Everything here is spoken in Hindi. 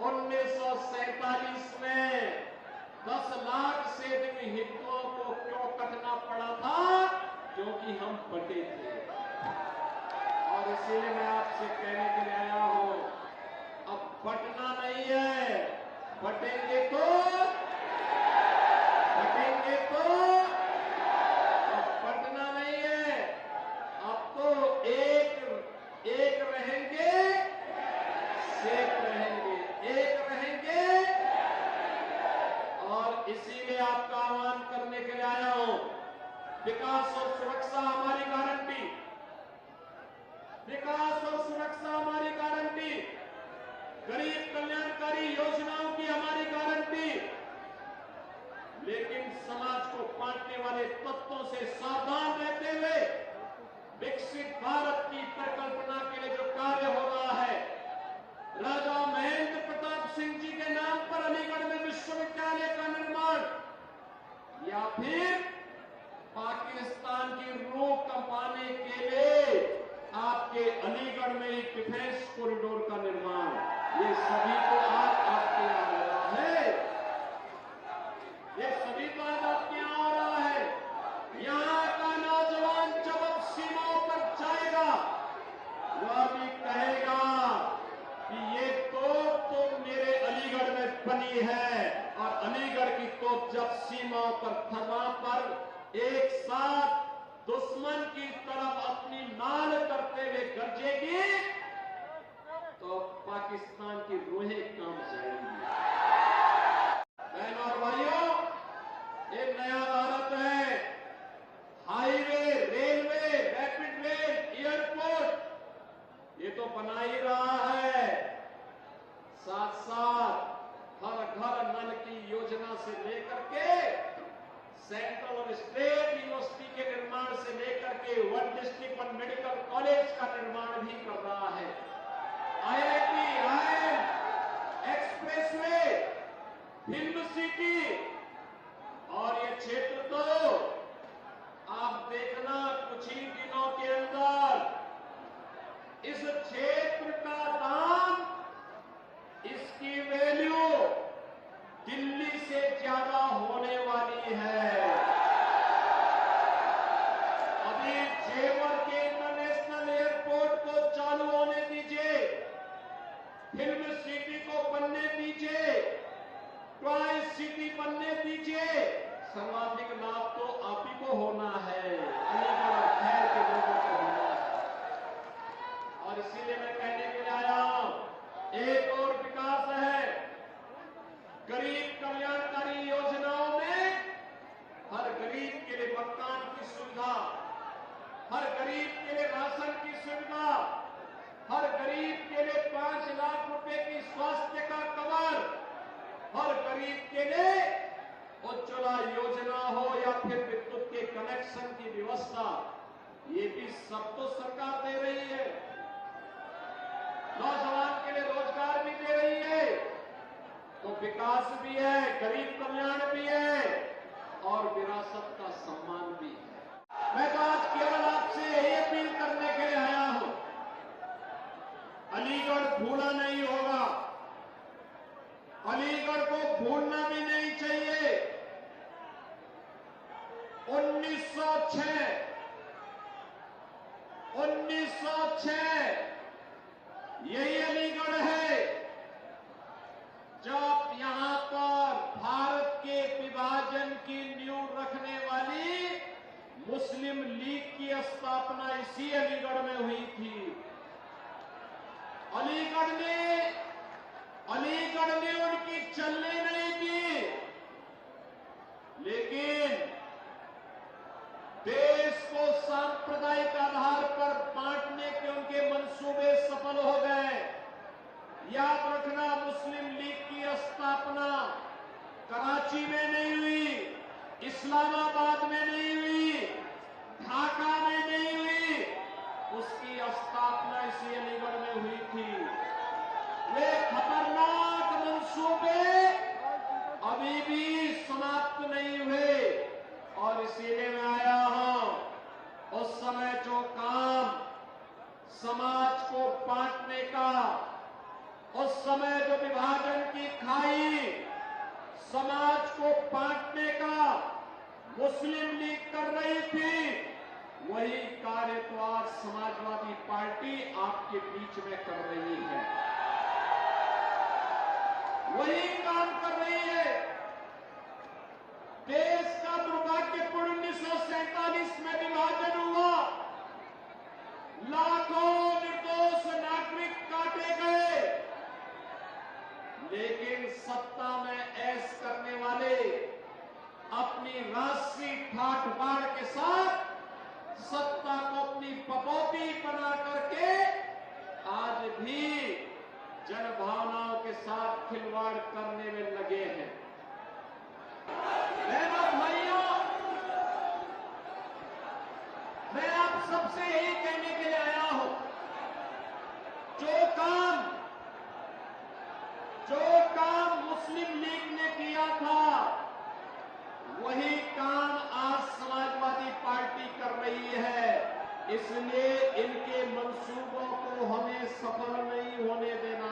1947 में 10 लाख से अधिक हिंदुओं को क्यों कटना पड़ा था? क्योंकि हम बटे थे। और इसीलिए मैं आपसे कहने के लिए आया हूं, अब बटना नहीं है, बटेंगे तो अब बटना नहीं है, अब तो एक रहेंगे, सेफ रहेंगे, एक रहेंगे। और इसीलिए आपका आह्वान करने के लिए आया हूं, विकास और सुरक्षा हमारी गारंटी, विकास और सुरक्षा हमारी गारंटी, गरीब कल्याणकारी योजनाओं की हमारी गारंटी। लेकिन समाज को बांटने वाले तत्वों से सावधान रहते हुए विकसित भारत की परिकल्पना के लिए जो कार्य हो रहा है, राजा महेंद्र प्रताप सिंह जी के नाम पर अलीगढ़ में विश्वविद्यालय का निर्माण, या फिर पाकिस्तान की रूह कंपाने के लिए आपके अलीगढ़ में एक डिफेंस कॉरिडोर का निर्माण, ये सभी को आज आपके यहां हो रहा है, ये सभी को आज आपके यहां हो रहा है। यहां का नौजवान जब अब सीमाओं पर जाएगा, वह भी कहेगा कि ये तोप तो मेरे अलीगढ़ में बनी है, और अलीगढ़ की तोप जब सीमाओं पर थमा पर एक साथ दुश्मन की तरफ अपनी नाल करते हुए गरजेगी, तो पाकिस्तान की रूहें कांप जाएंगी। बहनों और भाइयों, एक नया भारत है, highway, railway, rapid rail, airport, ये तो बना ही रहा है। साथ साथ हर घर नल की योजना से लेकर के सेंट्रल और स्टेट यूनिवर्सिटी के निर्माण से लेकर के 1 डिस्ट्रिक्ट 1 मेडिकल कॉलेज का निर्माण भी कर रहा है। IIT, IIM, expressway, film city, और ये क्षेत्र तो आप देखना कुछ ही दिनों के अंदर इस क्षेत्र का दाम, इसकी वैल्यू दिल्ली से ज्यादा होने वाली है। अभी जेवर के इंटरनेशनल एयरपोर्ट को चालू होने दीजिए, फिल्म सिटी को बनने दीजिए, टॉय सिटी बनने दीजिए, सर्वाधिक लाभ तो आप ही को होना है, अलीगढ़ और खैर के लोगों को होना है। और इसीलिए मैं कहने के लिए आया हूं, एक और विकास है, गरीब कल्याणकारी योजनाओं में हर गरीब के लिए मकान की सुविधा, हर गरीब के लिए राशन की सुविधा, हर गरीब के लिए 5 लाख रुपए की स्वास्थ्य का कवर, हर गरीब के लिए उज्ज्वला योजना हो या फिर विद्युत के कनेक्शन की व्यवस्था, ये भी सब तो सरकार दे रही है। नौजवान के लिए रोजगार भी दे रही है, तो विकास भी है, गरीब कल्याण भी है, और विरासत का सम्मान भी है। मैं तो आज केवल आपसे यही अपील करने के लिए आया हूं, अलीगढ़ भूला नहीं होगा, अलीगढ़ को भूलना भी नहीं चाहिए। 1906 यही अलीगढ़ है जब यहां पर भारत के विभाजन की नींव रखने वाली मुस्लिम लीग की स्थापना इसी अलीगढ़ में हुई थी। अलीगढ़ ने उनकी चलने नहीं दी, लेकिन देश को सांप्रदायिक आधार पर बांटने के उनके मंसूबे सफल हो गए। याद रखना, मुस्लिम लीग की स्थापना कराची में नहीं हुई, इस्लामाबाद में नहीं हुई, ढाका में नहीं हुई, उसकी स्थापना इसी अलीगढ़ में हुई थी। वे खतरनाक मंसूबे अभी भी समाप्त नहीं हुए, और इसीलिए मैं आया हूं, उस समय जो काम समाज को बांटने का, उस समय जो विभाजन की खाई, समाज को बांटने का मुस्लिम लीग कर रही थी, वही कार्य तो आज समाजवादी पार्टी आपके बीच में कर रही है, वही काम कर रही है। देश का दुर्भाग्यपूर्ण 1947 में विभाजन हुआ, लाखों निर्दोष नागरिक काटे गए, लेकिन सत्ता में ऐश करने वाले अपनी राष्ट्रीय ठाट बाट के साथ सत्ता को अपनी पपौती बना करके आज भी जनभावनाओं के साथ खिलवाड़ करने में लगे हैं। बहनों भाइयों, मैं आप सबसे यही कहने के लिए आया हूं, जो काम मुस्लिम लीग ने किया था, वही काम आज समाजवादी पार्टी कर रही है। इसलिए इनके मंसूबों को हमें सफल नहीं होने देना